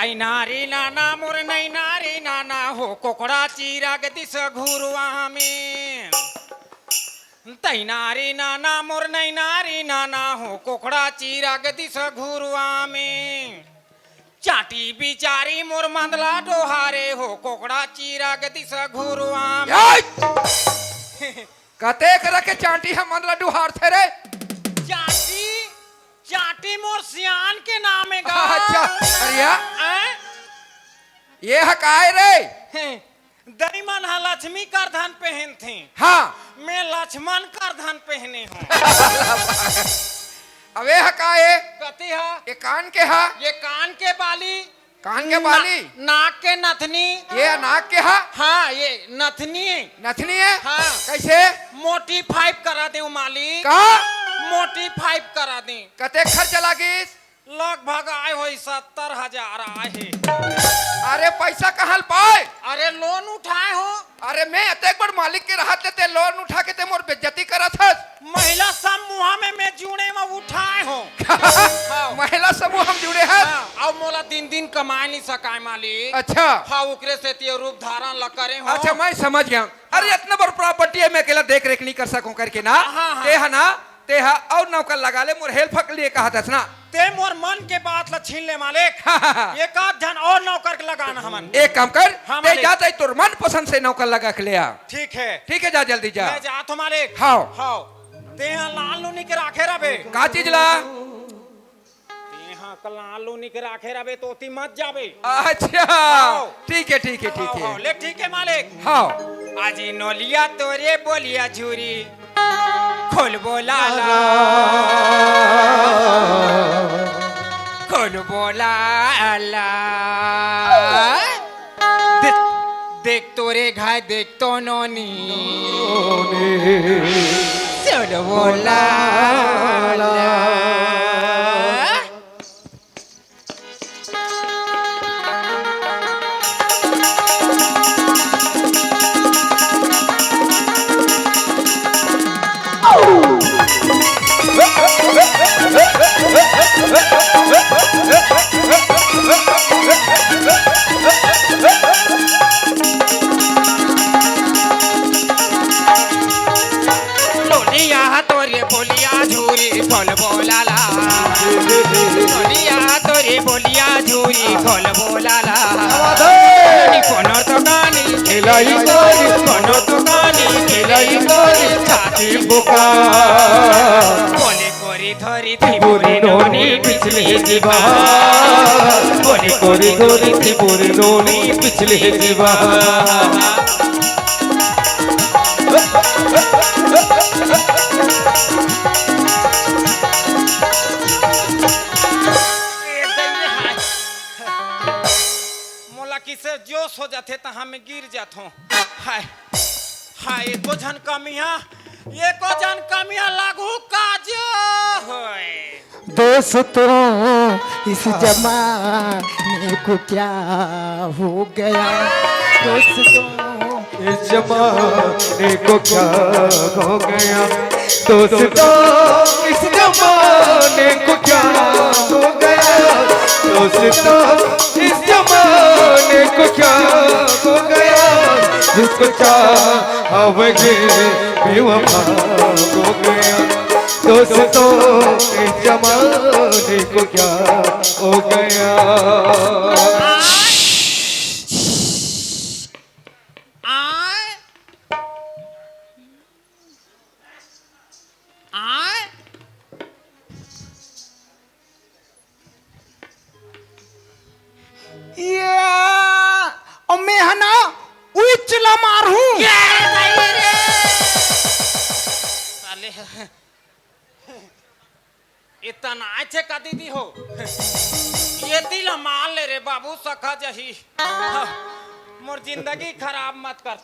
तै नारी नाना मोर नै नारी नाना हो कोकड़ा चीरा गदिस घुरुआ में तै नारी नाना मोर नै नारी नाना हो कोकड़ा चीरा गदिस घुरुआ में चाटी बिचारी मोर मंदला डोहारे हो कोकड़ा चीरा गदिस घुरुआ में कते करे के चाटी हम मंदला डोहार थे रे चाटी चाटी मोर सियान के नाम है गा अच्छा अरिया ये हकाय रे दई मन हा लक्ष्मी कर धन पहन थे हाँ मैं लक्ष्मण कर धन पहने हूँ अबे हकाय कती हा ये कान के हा ये कान के बाली कान के बाली नाक के नथनी ये नाक के हा हाँ ये नथनी नथनी है हाँ कैसे मोटिफाइव करा दे मालिक का मोटिफाइव करा दे कते खर्च लागिस लगभग आए हो 70,000 आए है अरे पैसा कहाँ पाए अरे लोन उठाए हो अरे मैं अतेक बड़ मालिक के रहत ते लोन उठा के ते मोर बेइज्जती करत हस महिला समूह में मैं जुड़े में उठाए हो महिला समूह हम जुड़े हैं अब मोला दिन दिन कमाए नहीं सकाए मालिक अच्छा हाँ उकरे से ते रूप धारण ल करे हो अच्छा मैं समझ गया अरे इतना बड़ प्रॉपर्टी है मैं अकेला देख रेख नहीं कर सकूं करके ना हाँ। ते है ना ते है और नौकर लगा ले मोर हेल्प के लिए कहा था ना ते मोर मन के बात ला छीन ले मालिक एक आध जन और नौकर के लगाना हमन एक काम कर हाँ, ते जाता है तोर मन पसंद से नौकर लगा के ले आ ठीक है जा जल्दी जा मैं जा तो मालिक हाँ हाँ ते यहाँ लाल नूनी के राखे रबे का चीज ला ते यहाँ का लाल नूनी के राखे रबे तो ती मत जाबे अच्छा ठीक है ले ठीक है मालिक हाँ आज नोलिया तोरे बोलिया झूरी खोल बोला खोल बोला देख तोरे घाय देख तो नोनी खोल बोला बोलिया झूरी खोल बोलाला कोनो तो गानी खिलाई कोरी कोनो तो गानी खिलाई कोरी छाती बुका कोले कोरी धरी थी बुरी नोनी पिछले दीवार कोरी कोरी धोरी थी बुरी नोनी पिछले दीवार किसे जोश हो जाते तो हम गिर जात हूँ हाय हाय एको जन कमिया लागू काजो होए दोस्तों इस जमाने को क्या हो गया दोस्तों इस जमाने को क्या हो गया दोस्तों इस जमाने को क्या हो गया दोस्तों इस जमाने को क्या हो गया जिसको चाहोगे बेवफा हो गया दोस्तों इस जमाने को क्या हो गया मैं है ना उचला मार हूँ इतना अच्छे का दीदी हो ये दिल मार ले रे बाबू सखा जही मोर जिंदगी खराब मत कर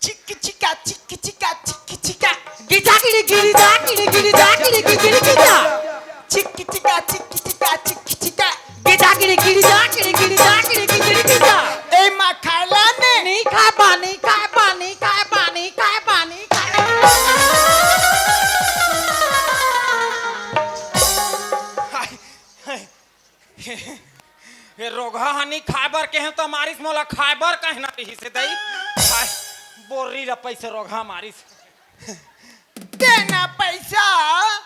चिक्की चिक्का चिक्की चिक्का चिक्की चिक्का गिजा गिरी गिरी जा गिरी गिरी जा गिरी गिरी गिजा चिक्की चिक्का चिक्की चिक्का चिक्की चिक्का गिजा गिरी गिरी जा गिरी गिरी जा गिरी गिरी गिजा ए मा खाला ने नहीं खा पानी खा पानी खा पानी खा पानी खा ये रोगा हनी खाबर के हैं तो मारिस मोला खाबर कहना रही से दई खाए बोरी ला पैसे रोगा मारिस देना पैसा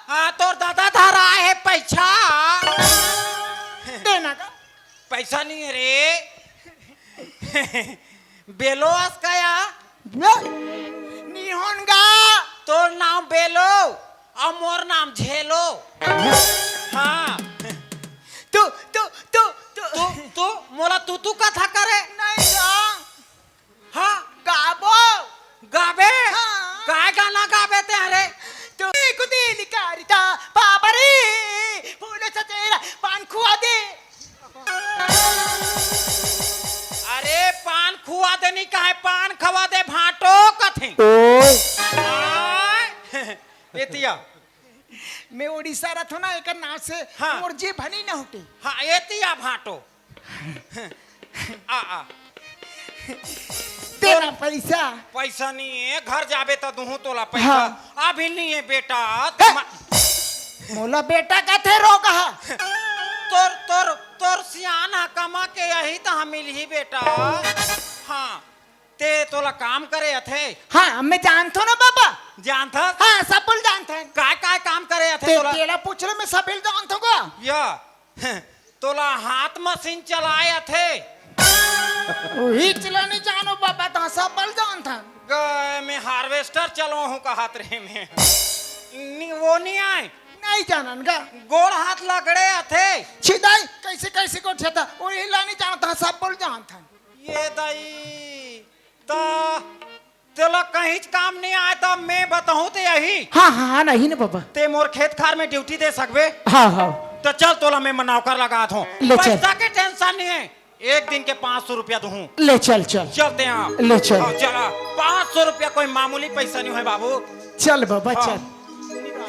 हाँ तोर दादा धारा है पैसा देना का पैसा नहीं है रे बेलोस कया निहोनगा तोर नाम बेलो और मोर नाम झेलो हाँ तू तू तू तू तू मोला तू कथा करे नहीं जा हाँ गाबो गाबे हाँ। काय गाना गाबे ते अरे तू कुदिली कारिता पापरी फूल सतेरा पान खुआ दे अरे पान खुआ देनी का है पान खवा दे भाटो कथे एतिया मैं उड़ीसा रथ ना एक नाव से हाँ। मोर जी भनी न होती हाँ एतिया भाटो आ तेरा पैसा पैसा नहीं है घर जाबे तो दूहू तोला पैसा हाँ। अभी नहीं है बेटा मोला बेटा का थे रोगा तोर तोर तोर सियाना कमा के यही तो हम मिल ही बेटा हाँ ते तोला काम करे थे हाँ मैं जानता ना बाबा जानता हाँ सब बोल जानते हैं काय काय काम करे थे ते तोला तेरा पूछ रहे मैं सब बोल जानता हूँ या तोला हाथ मशीन चलाए थे वही चलाने जानो बाबा तो सब बोल जानता हूँ मैं हार्वेस्टर चलो हूँ का हाथ रे में वो नहीं आए नहीं जानन गा गोड़ हाथ लगड़े थे छिदाई कैसे कैसे को छता और ये लाने जानता सब बोल जानता ये दाई तो तेला कहीं काम नहीं आया तो मैं बताऊं ते यही हाँ हाँ नहीं ना बाबा ते मोर खेत खार में ड्यूटी दे सकबे हाँ हाँ तो चल तोला मैं मनावकर लगा दूं ले चल। पैसा के टेंशन नहीं है एक दिन के 500 रुपया दूं ले चल चल चलते हैं आप ले चल। हाँ, चला 500 रुपया कोई मामूली पैसा नहीं है बाबू चल बाबा हाँ। चल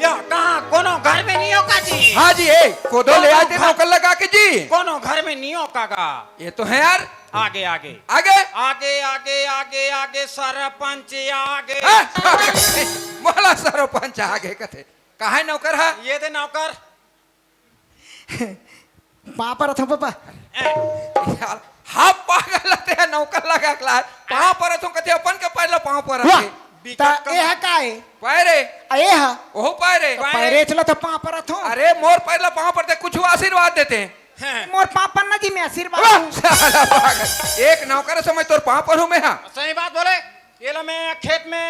या कहाँ कोनो घर में नहीं होगा जी हाँ जी कोदो ले आते नौकर लगा के जी कोनो घर में नहीं होगा ये तो है यार आगे आगे आगे आगे आगे आगे आगे सरपंच आगे मोला सरपंच आगे कथे काहे नौकर है ये दे नौकर वहाँ पर था बाबा यार हाँ पागल थे नौकर लगा के लाए पाँव पर तो कथे अपन के पहले पाँव पर वाह रखे ता ये है का है पैरे ये है ओहो पैरे पैरे चलो तो पाँव पर था अरे मोर पहले पाँव पर कुछ आशीर्वाद देते हैं मोर पापा ना जी मैं आशीर्वाद वाह, दूं। साला पागल एक नौकर समझ तोर पाँव पर हूँ मैं हाँ सही बात बोले ये लो मैं खेत में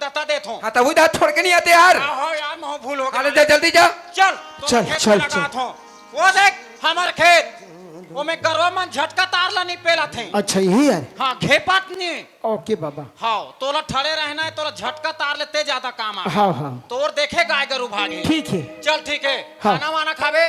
दत्ता देता हूँ हाँ तब इधर छोड़ के नहीं आते यार हो यार मैं भूल हो अरे गया जा जल्दी जा चल चल, खेत चल, में चल। लगात हूँ। वो देख हमारे खेत वो मैं गरवा मन झटका तार ला नहीं पेला थे अच्छा यही है हाँ घेपात नहीं ओके बाबा हाँ तोला ठड़े रहना है तोला झटका तार लेते ज्यादा काम आ हाँ हाँ तोर देखे गाय गरु भागे ठीक है चल ठीक है हाँ। खाना वाना खावे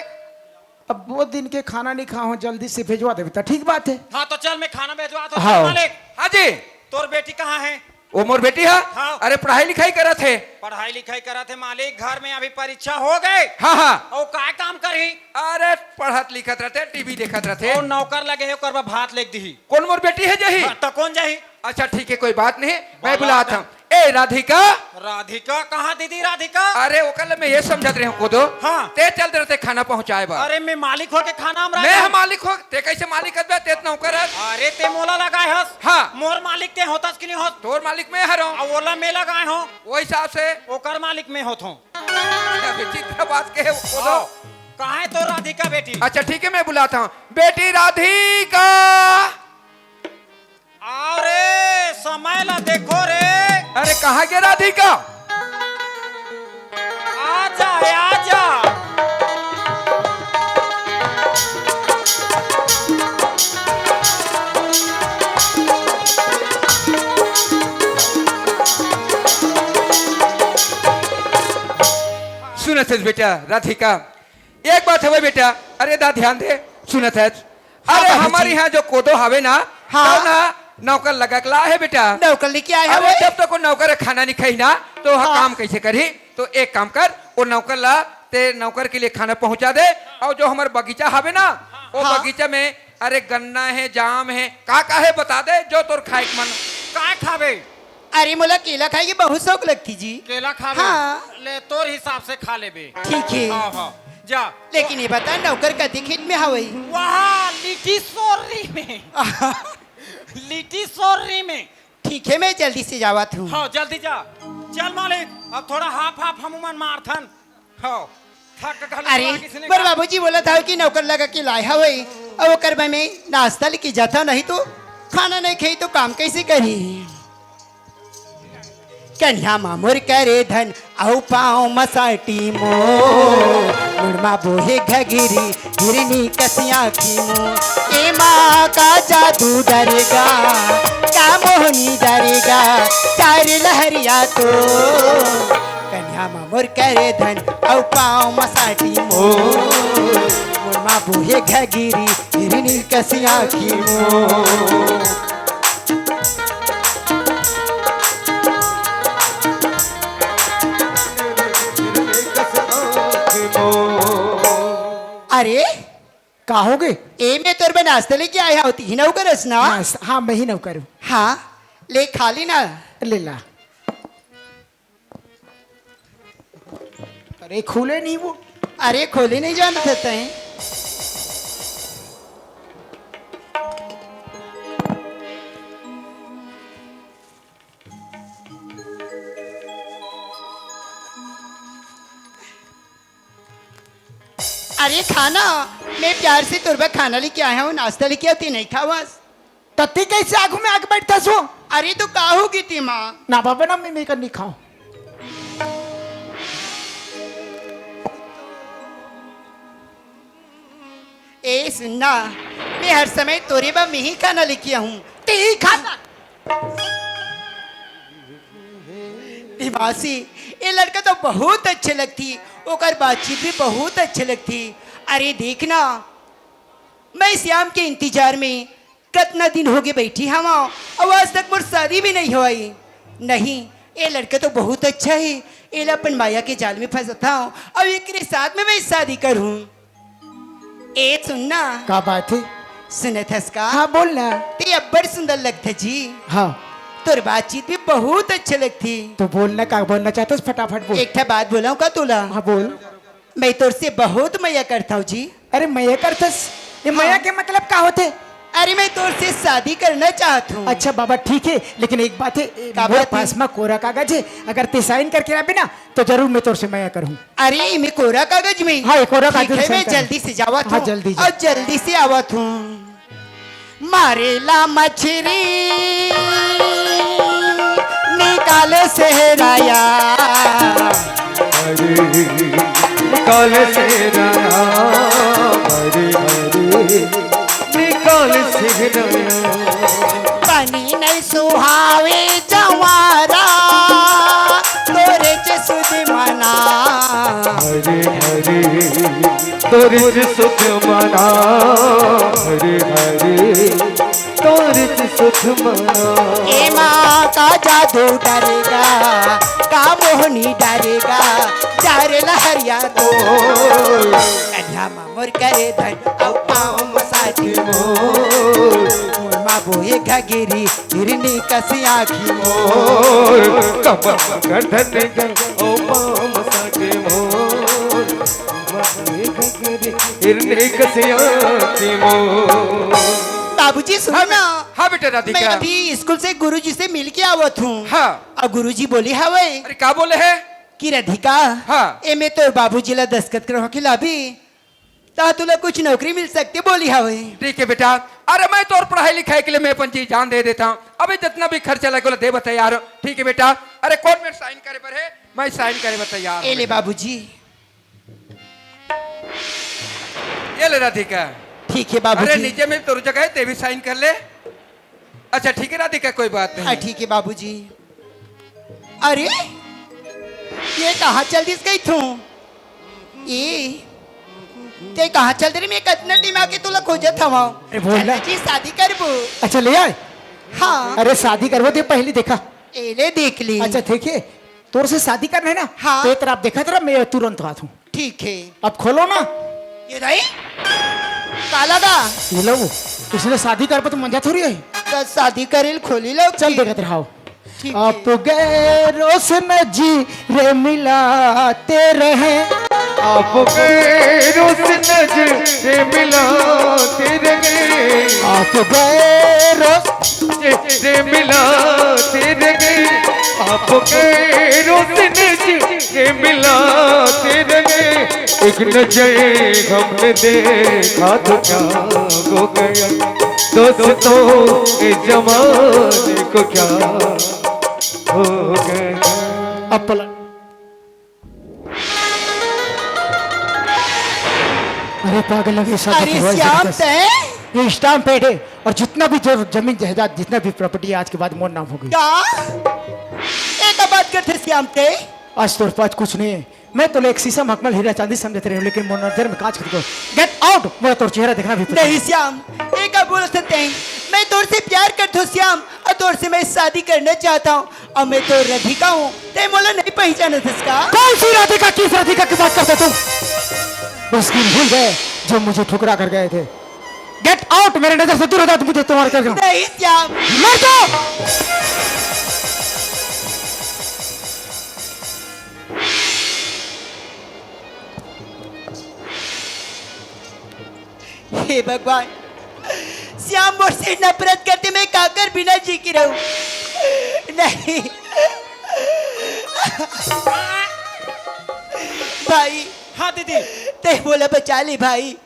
अब वो दिन के खाना नहीं खाओ जल्दी से भेजवा दे बेटा ठीक बात है हाँ तो चल मैं खाना भेजवा तो हाँ। मालिक हाँ जी तोर बेटी कहाँ है वो मोर बेटी है हाँ। अरे पढ़ाई लिखाई करा थे पढ़ाई लिखाई करा थे मालिक घर में अभी परीक्षा हो गए हाँ हाँ और काय काम करी अरे पढ़त लिखत रहते टीवी देखत रहते और नौकर लगे है कर भात लेक दी कौन मोर बेटी है जही तो कौन जाही अच्छा ठीक है कोई बात नहीं मैं बात बुलाता है। हूँ ए राधिका राधिका कहाँ दीदी राधिका अरे वो कल मैं ये समझत रहे हूँ को दो हाँ। ते चलते रहते खाना पहुँचाए बा अरे मैं मालिक हो के खाना हमरा मैं मालिक हो ते कैसे मालिक है ते नौकर है अरे ते मोला लगाए हस हाँ। मोर मालिक ते होतास कि नहीं होत तोर मालिक मैं हर हूँ और ओला में लगाए हो वो हिसाब से ओकर मालिक में होत हूँ विचित्र बात के है वो दो कहाँ है तो राधिका बेटी अच्छा ठीक है मैं बुलाता हूँ बेटी राधिका अरे समय ला देखो रे अरे कहाँ गया राधिका आजा आजा सुनत है बेटा राधिका एक बात है बेटा अरे दा ध्यान दे सुनत है अरे बाबा हमारे जी। यहाँ जो कोदो हवे ना हाँ। तो ना नौकर लगा के ला है बेटा नौकर लेके आया अरे जब तक वो नौकर खाना नहीं खाई ना तो वह हाँ। काम कैसे करी तो एक काम कर वो नौकर ला ते नौकर के लिए खाना पहुंचा दे और जो हमारे बगीचा हवे ना वो हाँ। बगीचा में अरे गन्ना है जाम है का है बता दे जो तोर खाए के मन काय खावे अरे मोला केला खाए की बहुत शौक लगती जी। केला खा हाँ। ले तोर हिसाब से खा लेबे। ठीक है। हाँ हाँ जा। लेकिन ये बता नौकर कति खेत में हवई? वहाँ लिट्टी सोरी में। लिट्टी सोरी में। ठीक है मैं जल्दी से जावत हूँ। हाँ जल्दी जा। चल मालिक अब थोड़ा हाफ हमुमन मारथन। हाँ थक गल अरे किसने पर बाबूजी बोला था कि नौकर लगा के लाए हवई और वो कर में नाश्ता लेके जाता नहीं तो खाना नहीं खाई तो काम कैसे करी। कन्या मामुर करे धन औ पाँव मसाटी मो मुड़मा बोहे घगिरी हिरनी कसिया की मो ए माँ का जादू डरेगा का मोहनी डरेगा चार लहरिया तो कन्या मामुर करे धन औ पाँव मसाटी मो मुड़मा बोहे घगिरी हिरनी कसिया की मो। अरे का हो गए? ए में तोर बे नाश्ता लेके आया होती ही नौकर रसना। हाँ मैं ही नौकर हूँ। हाँ ले खा ली ना। ले ला। अरे खुले नहीं वो। अरे खोले नहीं जाना था है। अरे खाना मैं प्यार से तुरबा खाना लेके आया हूँ नाश्ता लेके आती नहीं खावास। तत्ती कैसे आगू में आगे बैठता सो? अरे तो का होगी ती माँ? ना बाबा ना मैं कर नहीं खाऊं। ए सुनना मैं हर समय तोरे बा में ही खाना लेके हूँ ते खाना। मासी ये लड़का तो बहुत अच्छे लगती ओकर बातचीत भी बहुत अच्छे लगती। अरे देखना मैं श्याम के इंतजार में कितना दिन हो गए बैठी हम और आज तक मोर शादी भी नहीं हुई। नहीं ये लड़का तो बहुत अच्छा है ये अपन माया के जाल में फंसता हूँ अब एक साथ में मैं शादी करूँ। ए सुनना का बात है? सुनत हस का? हाँ बोल ना। ते अब्बर सुंदर लगता जी। हाँ तोर बातचीत भी बहुत अच्छे लगती। तो बोलना का बोलना चाहता फटाफट बोल। एक बात बोला का तोला? हाँ बोल। मैं तोर से बहुत मया करता हूँ जी। अरे मया करतस ये मया के मतलब का होते? अरे मैं तोर से शादी करना चाहता हूँ। अच्छा बाबा ठीक है लेकिन एक बात है का मेरे बात है? पास में कोरा कागज है अगर ते साइन करके रहे ना तो जरूर मैं तोर से मया करूँ। अरे मैं कोरा कागज में? हाँ, ये कोरा ठीक कागज है, में मैं sign कर। जल्दी से जावत हाँ, हूँ जल्दी जा। और जल्दी से आवत हूँ। मारेला मछली निकाले सेहराया निकाल से राया हरे हरे निकाल से राया पानी नहीं सुहावे जवारा तोरे च सुध मना हरे हरे तोरे सुख मना हरे हरे तोरे सुख मना। ए माँ का जादू डरेगा का मोहनी डरेगा चारे लहरिया तो कन्या मामुर करे धन औ पाँव मसाटी मोर माँ बोए घगिरी हिरनी कसिया की मोर कमर गर्दन गए ओ पाम साके मोर हिरने कसिया की मोर। बाबूजी सुनो ना। हाँ बेटा मैं राधिका। अभी स्कूल से गुरुजी से मिल के आवत हूँ। हाँ। और गुरुजी बोली हवे अरे का बोले है? कि राधिका हाँ। ए में तो बाबूजी ला दस्खत करो खिलाबी ता तुला कुछ नौकरी मिल सकती बोली हवे। ठीक है बेटा। अरे मैं तो और पढ़ाई लिखाई के लिए मैं अपन जी जान दे देता हूँ अभी जितना भी खर्चा लगे दे बता यार। ठीक है बेटा। अरे कौन मेरे साइन करे पर है? मैं साइन करे बता यार। ए ले बाबूजी। ये ले राधिका। ठीक है अरे बाबूजी। नीचे में तो जगह है ते भी साइन कर ले। अच्छा ठीक है राधिका कोई बात हाँ नहीं। ठीक है बाबूजी। अरे ये कहाँ चल दिस गई तू? ये ते कहाँ चल रही? मैं कितना टीम आके तुला खोजत हवा। अरे बोल ना। जी शादी करबो। अच्छा ले आए। हाँ अरे शादी करवो तो पहले देखा। ए ले देख ली। अच्छा ठीक है तोर से शादी करना है ना? हाँ। तो एक तरफ देखा तेरा मैं तुरंत हाथ हूँ। ठीक है अब खोलो ना। ये रही काला दा ये लो इसने शादी कर तो मजा थोड़ी है। तो शादी करेल खोली लो चल देखा तेरा आओ। ठीक आप गैरों से न जी रे मिलाते रहे, आप गैरों से नजरें मिलाते रहे, आप गैरों नजरें मिलाते रहे, आप गैरों से नजरें मिलाते रहे। एक नजर हमने देखा तो क्या हो गया, दोस्तों इस जमाने को क्या हो गया। अब पलट। अरे पागल लगे सब अरे श्याम तय ये स्टाम्प पैड है और जितना भी जो जमीन जायदाद जितना भी प्रॉपर्टी है आज के बाद मोर नाम होगी। क्या एक बात करते श्याम तय, आज तोर पास कुछ नहीं है। मैं तो एक शीशा मखमल हीरा चांदी समझते रहे लेकिन मोर नजर में कांच खरीदो। गेट आउट, मेरा तोर चेहरा देखना भी नहीं श्याम एक बोल सकते हैं, मैं तोर से प्यार करता हूँ श्याम, और तोर से मैं शादी करना चाहता हूँ, और मैं तो राधिका हूँ, ते मोला नहीं पहचाना इसका। कौन सी राधिका, किस राधिका की बात करते तुम? उसकी भूल गए जो मुझे ठुकरा कर गए थे। गेट आउट, मेरे नजर से दूर हो जाओ, मुझे तुम्हारे कर दूं। नहीं श्याम मर जाओ। हे भगवान, श्याम मुझसे नफरत करते, मैं काकर बिना जी की रहूं। नहीं भाई, हाँ दीदी, ते बोला बचा ले भाई,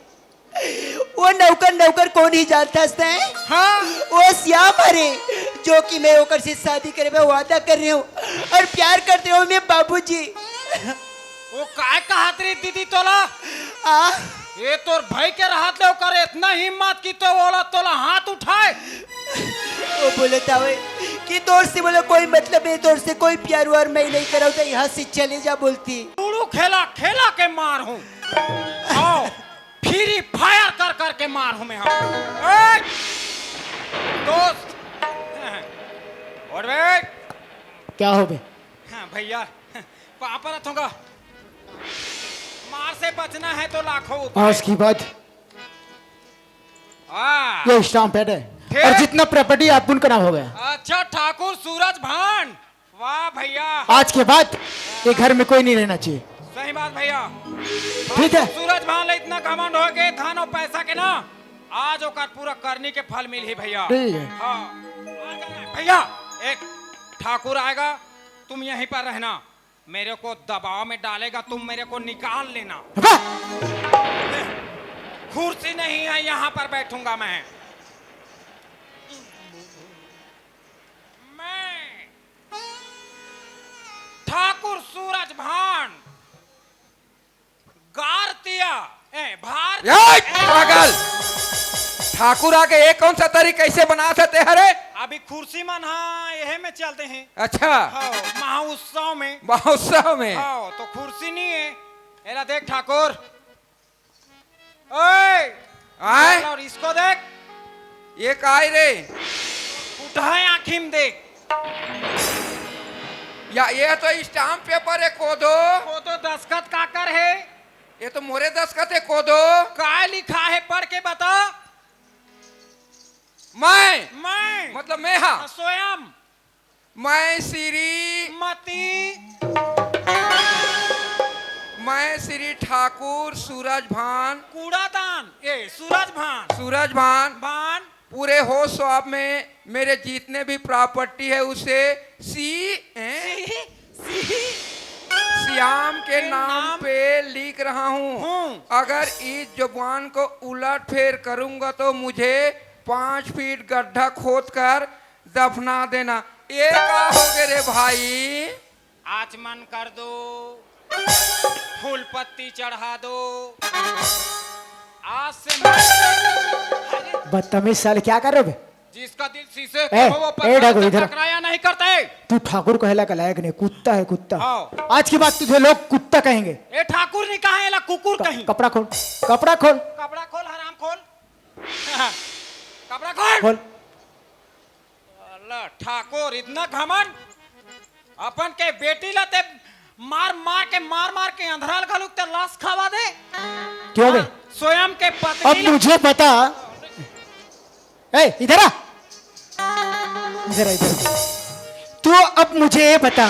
वो नौकर नौकर कौन ही जानता है? हाँ वो श्याम अरे जो कि मैं होकर से शादी करे मैं वादा कर रही हूँ और प्यार करते हो मैं बाबूजी। वो काय कहत रही दीदी तोला, आ ये तोर भाई के राहत ले करे इतना हिम्मत की तो बोला तोला हाथ उठाए। वो बोले था वे कि तोर से बोले कोई मतलब नहीं, तोर से कोई प्यार वार मैं नहीं करा, तो यहाँ से चले जा बोलती। लूडू खेला खेला के मार हूँ, आओ फ्री फायर कर कर के मार हूँ मैं। हाँ दोस्त और वे क्या हो बे? हाँ भैया वहां पर रखूंगा, मार से बचना है तो लाखों उपाय। आज की बात हाँ। ये स्टाम्प पैड है ठीक। और जितना प्रॉपर्टी आप उनका नाम हो गया। अच्छा ठाकुर सूरज भान, वाह भैया, आज के बाद ये घर में कोई नहीं रहना चाहिए। सही बात भैया। ठीक है। सूरज भान ले इतना घमंड हो गए धान और पैसा के ना, आज ओकर पूरा करनी के फल मिल ही भैया। ठीक है। हाँ आ जाना। भैया एक ठाकुर आएगा, तुम यहीं पर रहना, मेरे को दबाव में डालेगा, तुम मेरे को निकाल लेना। कुर्सी नहीं है, यहाँ पर बैठूंगा मैं ठाकुर सूरज भान गारतिया भार पागल ठाकुर आके एक कौन सा तरी कैसे बना सकते हरे? अभी कुर्सी मन हाँ यही में चलते हैं। अच्छा हाँ महोत्सव में, महोत्सव में। हाँ तो कुर्सी नहीं है। एला देख ठाकुर, ओए आए और इसको देख, ये काय रे? उठाए आँखी में देख, या ये तो स्टाम्प पेपर है कोदो, वो तो दस्खत काकर है, ये तो मोरे दस्खत है कोदो। काय लिखा है पढ़ के बता। मैं मतलब मैं हाँ स्वयं मैं श्री ठाकुर सूरज भान कूड़ादान सूरज भान पूरे होश स्वाब में मेरे जितने भी प्रॉपर्टी है उसे श्याम के नाम पे लिख रहा हूँ। अगर इस जुबान को उलट फेर करूंगा तो मुझे 5 फीट गड्ढा खोद कर दफना देना। ये का हो गए रे भाई? आचमन कर दो, फूल पत्ती चढ़ा दो, आज से बदतमीज साले क्या कर रहे हो बे? जिसका दिल शीशे का हो वो ढाको इधर। टकराया नहीं करते। तू ठाकुर कहला का लायक नहीं, कुत्ता है कुत्ता। हाँ। आज की बात तुझे लोग कुत्ता कहेंगे। ए ठाकुर नहीं कहा है, कुकुर कहीं। कपड़ा खोल, कपड़ा खोल, कपड़ा खोल, हराम खोल कपड़ा खोल। खोल। अल्लाह ठाकुर इतना घमंड, अपन के बेटी लाते मार मार के अंधराल घलुक ते लाश खावा दे। क्यों बे? स्वयं के अब पत्नी मुझे पता। ए इधर आ, इधर इधर। तू अब मुझे ये बता,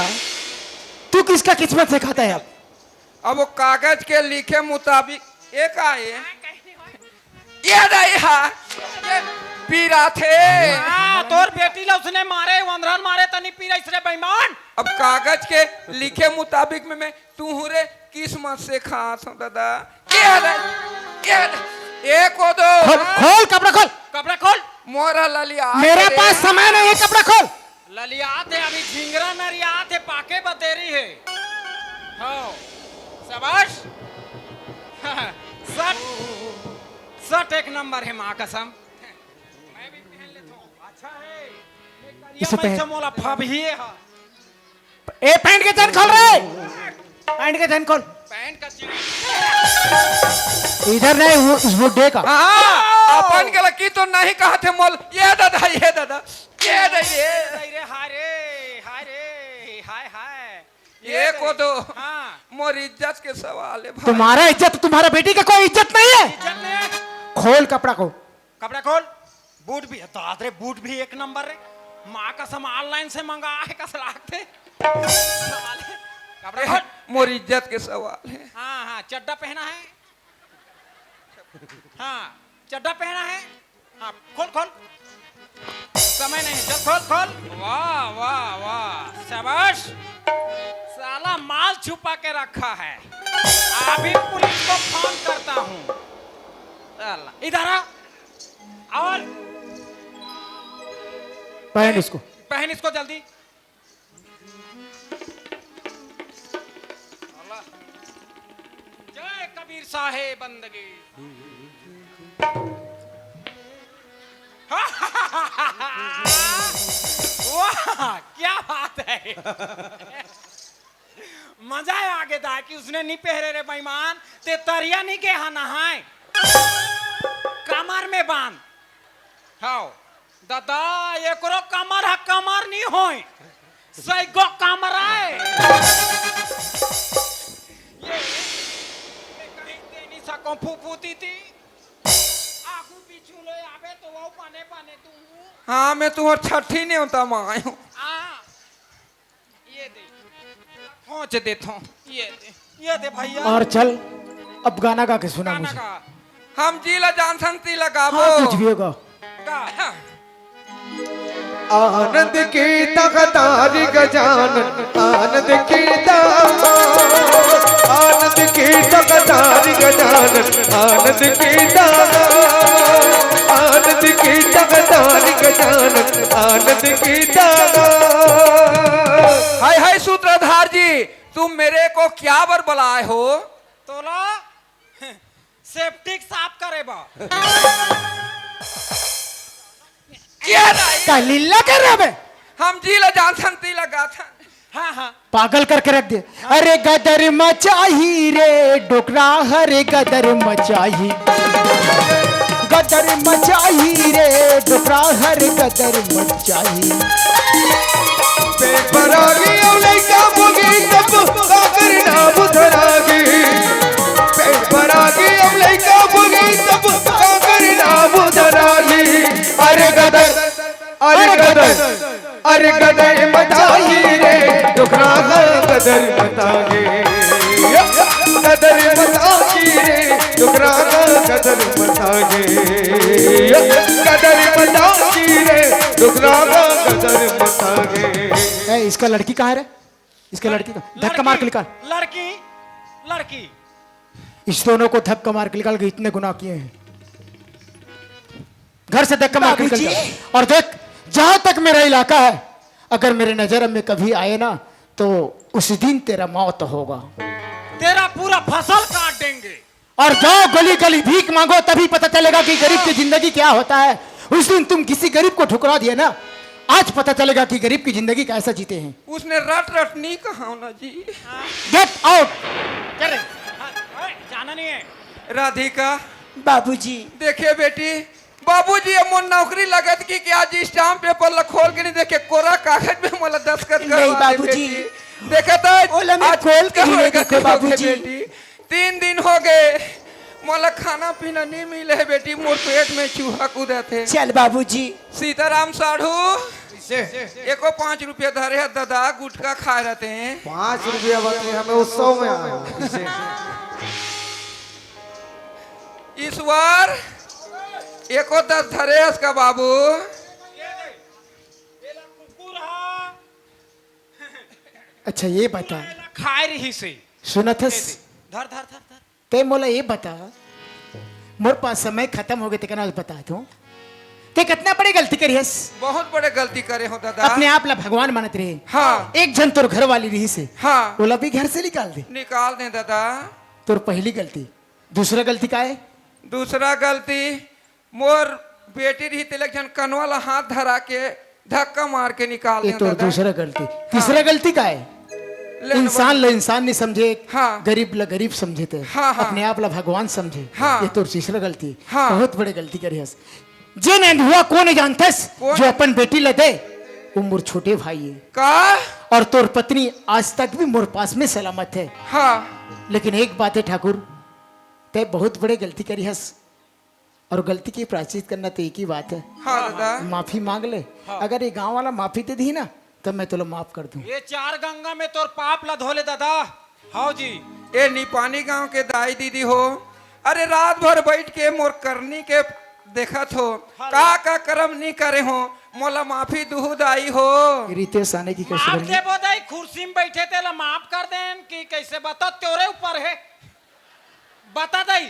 तू किसका किस्मत से खाता है अब? अब वो कागज के लिखे मुताबिक एक आए ये नहीं है ये पीरा थे। हाँ, तोर बेटी ला उसने मारे, वंदरन मारे तनी पीरा इसरे बेईमान। अब कागज के लिखे मुताबिक में मैं तू रे किस्मत से खास हूँ दादा। एक हो दो खोल खोल कपड़ा खोल। कपड़ा खोल। मोरा ललिया मेरे पास समय नहीं है, कपड़ा खोल। ललियात है अभी, झिंगरा नरियात है, पाके बतेरी है। हाँ, शाबाश। शर्ट एक नंबर है, माँ कसम। मैं भी पहन लेता हूँ, अच्छा है। इसे पहन। मोला फब ही है। ए पैंट के चैन खोल रहे, पैंट के चैन खोल। पैंट का चिड़ी। इधर नहीं, वो उस बुड्ढे का। हाँ अपन के लकी तो नहीं कहा थे मोल। ये दादा ये दादा ये दे रे हाय रे हाय रे हाय हाय। ये को दो। हाँ, मोर इज्जत के सवाल है भाई। तुम्हारा इज्जत, तुम्हारा बेटी का कोई इज्जत नहीं है। इज्जत नहीं है। खोल कपड़ा को। कपड़ा खोल। बूट भी है तो आदरे, बूट भी एक नंबर है। माँ का सम ऑनलाइन से मंगा है, कस लागते। कपड़ा खोल। मोर इज्जत के सवाल है। हाँ हाँ, चड्डा पहना है। हाँ, चड्डा पहना है। हाँ, खोल खोल। समय नहीं, चल खोल खोल। वाह वाह वाह, शाबाश। साला माल छुपा के रखा है। अभी पुलिस को फोन करता हूँ। साला इधर आ। और पहन इसको। पहन इसको जल्दी। जय कबीर साहेब बंदगी। वाह क्या बात है। मजा है आगे था कि उसने नहीं पहरे रे बेईमान, ते तरिया नहीं के हा नहाए, कमर में बांध। हाँ दादा, एकरो कमर है, कमर नहीं होए, सही गो कमर आए। ये कहीं दे नहीं सको फूफूती थी। आगू पीछू ले आवे तो वो पाने पाने तू। हाँ मैं तुम्हार छठी नहीं होता माँ हूँ। ये दे, पहुँच देता हूँ। ये दे भैया। और चल अब गाना गा के सुना गाना मुझे। हम जीला जानसन ती लगाबो। हाँ, कुछ भी होगा। गा। आनंद की तकतारी गजानन, आनंद की आनंद की तकतारी गजानन, आनंद की आनंद की तकतारी गजानन, आनंद की हाय हाय सूत्रधार जी, तुम मेरे को क्या बर बुलाए हो? तोला सेप्टिक साफ करे बा। क्या लीला कर रहे बे? हम जीला जानसन ती लगा था। हाँ हाँ, पागल करके रख दे। अरे गदर मचाही रे डोकरा, हरे गदर मचाही, गदर मचाही रे डोकरा, हरे गदर मचाही। पेपरागी औलैका बोगी तब काकर नाम धरागी, पेपरागी औलैका बोगी तब काकर नाम धरागी। अरे गदर, अरे गदर, अरे गदर मचाही रे डोकरा, गदर मचाही, गदर मचाही रे डोकरा, गदर मचाही, गदर मचाही रे डोकरा, गदर मचाही। इसका लड़की कहाँ है रे? इसका लड़की का धक्का मार के निकाल। लड़की लड़की इस दोनों को धक्का मार के निकाल के, इतने गुनाह किए हैं। घर से धक्का मार के निकल जा। और देख, जहां तक मेरा इलाका है, अगर मेरे नजर में कभी आए ना तो उस दिन तेरा मौत होगा। तेरा पूरा फसल काट देंगे। और जाओ गली गली भीख मांगो, तभी पता चलेगा कि गरीब की जिंदगी क्या होता है। उस दिन तुम किसी गरीब को ठुकरा दिए ना, आज पता चलेगा कि गरीब की जिंदगी कैसा जीते हैं। उसने रट रट नहीं कहा ना जी। Get out. चले। हाँ, जाना नहीं है। राधिका बाबूजी, देखे बेटी, बाबूजी अब मोर नौकरी लगत की कि आज स्टाम्प पेपर ला खोल के नहीं देखे, कोरा कागज में मोला दस्तखत नहीं करवा दे बाबूजी। बेटी। देखे तो ओला में आज खोल के कहाँ नहीं गए देखो बाबूजी। बेटी, 3 दिन हो गए मोला खाना पीना नहीं मिले है बेटी, मोर पेट में चूहा कूदे थे। चल बाबूजी। सीताराम साढ़ू एको 5 रुपया धरे है दादा, गुटखा खा रहते हैं। 5 रुपया बदले हमें उत्सव में आए हो। इसे ईश्वर एको 10 धरे है इसका बाबू। अच्छा ये बता, खाए रही से सुनथस धर धर धर धर ते मोला ये बता, मोर पास समय खत्म हो गए ते कना बता तू ते कितना बड़ी गलती करी हस? बहुत बड़े गलती करे हो दादा। अपने आप ला भगवान मानत रहे। हाँ एक जन तोर घर वाली रही से हाँ बोला भी घर से निकाल दे। निकाल दे दादा। तोर पहली गलती। दूसरा गलती का है? दूसरा गलती मोर बेटी रही तिलक जन कनवाला हाथ धरा के धक्का मार के निकाल ये दे तोर दादा। दूसरा गलती। तीसरा गलती का है? ले इंसान ला इंसान नहीं समझे, हाँ। गरीब ला गरीब समझे थे, हाँ, हाँ। अपने आप ला भगवान समझे। हाँ। ये तोर तीसरा गलती। हाँ। बहुत बड़ी गलती करी हस। जे नहीं हुआ कौन जानतस? कौन? जो अपन बेटी ला दे वो मोर छोटे भाई है, का और तोर पत्नी आज तक भी मोर पास में सलामत है। हाँ लेकिन एक बात है ठाकुर, ते बहुत बड़े गलती करी हस, और गलती की प्रायश्चित करना तो एक ही बात है, हाँ दादा। माफी मांग ले। अगर ये गांव वाला माफी दे दी ना तब मैं तुला माफ कर दूं। ये 4 गंगा में तोर पाप ला धोले दादा। हाँ जी। ए निपानी गांव के दाई दीदी हो, अरे रात भर बैठ के मोर करनी के देखत हो, का कर्म नहीं करे हो, मोला माफी दुहु दाई हो। रितेश आने की माफ कैसे दे बोदाई, कुर्सी में बैठे थे ला माफ कर देन कि कैसे? बता, तेरे ऊपर है, बता दई।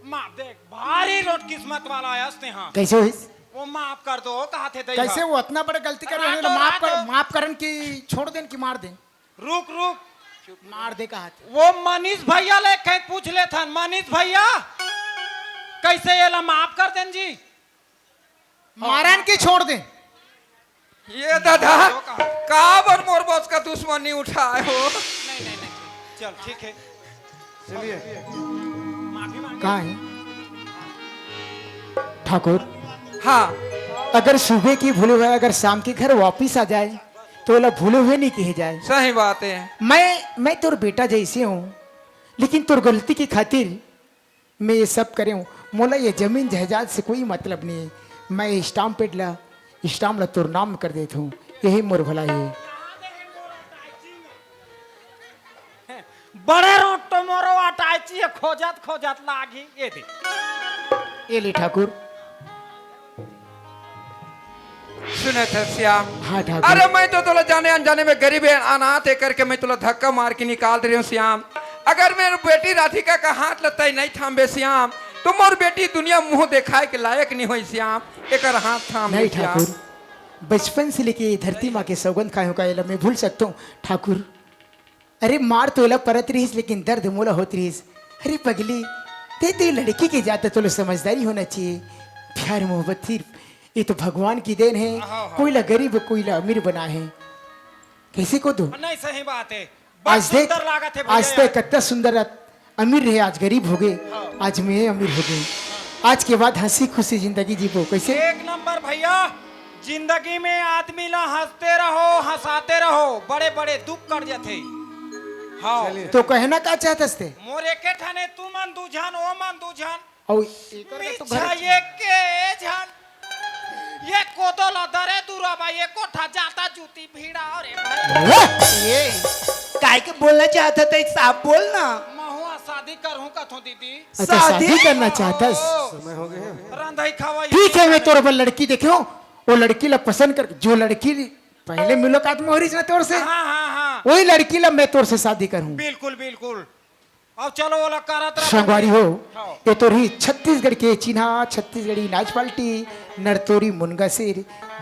माफ दे, भारी रोट किस्मत वाला आया हाँ। कैसे हुई? वो माफ कर दो कहा थे दई। कैसे वो इतना बड़ा गलती कर रहे रातो, माफ कर, रातो। माफ करन की छोड़ देन की मार दें? रुक रुक, मार दे कहा थे। वो मनीष भैया ले कहीं पूछ ले था। मनीष भैया कैसे ये ला माफ कर देन जी? मारन की छोड़ दें? ये दादा का बर मोर बॉस का दुश्मनी उठाए हो। नहीं नहीं नहीं, चल ठीक है, चलिए माफी मांगे। कहाँ है ठाकुर? हाँ अगर सुबह की भूले हुए अगर शाम के घर वापिस आ जाए तो बोला भूले हुए नहीं कहे जाए। सही बात है। मैं तोर बेटा जैसे हूँ, लेकिन तोर गलती की खातिर मैं ये सब करे हूँ। मोला ये जमीन जायदाद से कोई मतलब नहीं है। मैं स्टाम्प ला तोर नाम कर देता हूँ, यही मोर भलाई है। बड़े रोटो मोरो अटाची खोजत खोजत लागी। ये दे, ये ले ठाकुर। सुने थे श्याम, हाँ ठाकुर। अरे मैं तो तुला जाने अनजाने में गरीब है अनाथ है करके मैं तुला धक्का मार के निकाल दे रही हूँ श्याम। अगर मेरी बेटी राधिका का हाथ लगता ही नहीं थामे श्याम, तो मोर बेटी दुनिया मुंह दिखाए के लायक नहीं हुई श्याम। एक हाथ थाम नहीं श्याम। ठाकुर, बचपन से लेके धरती माँ के सौगंध खाए का मैं भूल सकता हूँ ठाकुर। अरे मार तोला परत रहीस लेकिन दर्द मोला होत रहीस। अरे पगली ते लड़की के जाते तो समझदारी होना चाहिए। प्यार मोहब्बत सिर्फ ये तो भगवान की देन है। कोई ला गरीब कोई ला अमीर बना है, कैसे को दो? नहीं सही बात है। आज देख, सुंदर लागत है आज भैया तक कितना सुंदर अमीर रहे, आज गरीब हो गए, आज मैं अमीर हो गई। आज के बाद हंसी खुशी जिंदगी जीवो। कैसे? एक नंबर भैया। जिंदगी में आदमी ला हंसते रहो, हंसाते रहो, बड़े बड़े दुख कर जाते। हाँ तो कहना का चाहतस थे? मोर एके ठाने तू मन दूझान ओ मन दूझान और पीछा ये के जान ये कोदो ला दरे दूरा भाई ये कोठा जाता जूती भीड़ा। अरे भाई ये काय के बोलना चाहता था, साफ बोल ना। महुआ शादी करूं कथो दीदी। अच्छा शादी करना चाहतस? समय हो गए हैं। रंधाई खावा। ठीक है, मैं तोर पर लड़की देखो, वो लड़की ला पसंद कर, जो लड़की पहले मुलाकात में हो रही ना तोर से, हाँ हाँ हाँ वही लड़की ला मैं तोर से शादी करूं। बिल्कुल बिल्कुल। अब चलो वाला करत रहा। संगवारी हो, हाँ। ये तो रही छत्तीसगढ़ के चिन्हा छत्तीसगढ़ी नाच पाल्टी नरतोरी मुनगा शेर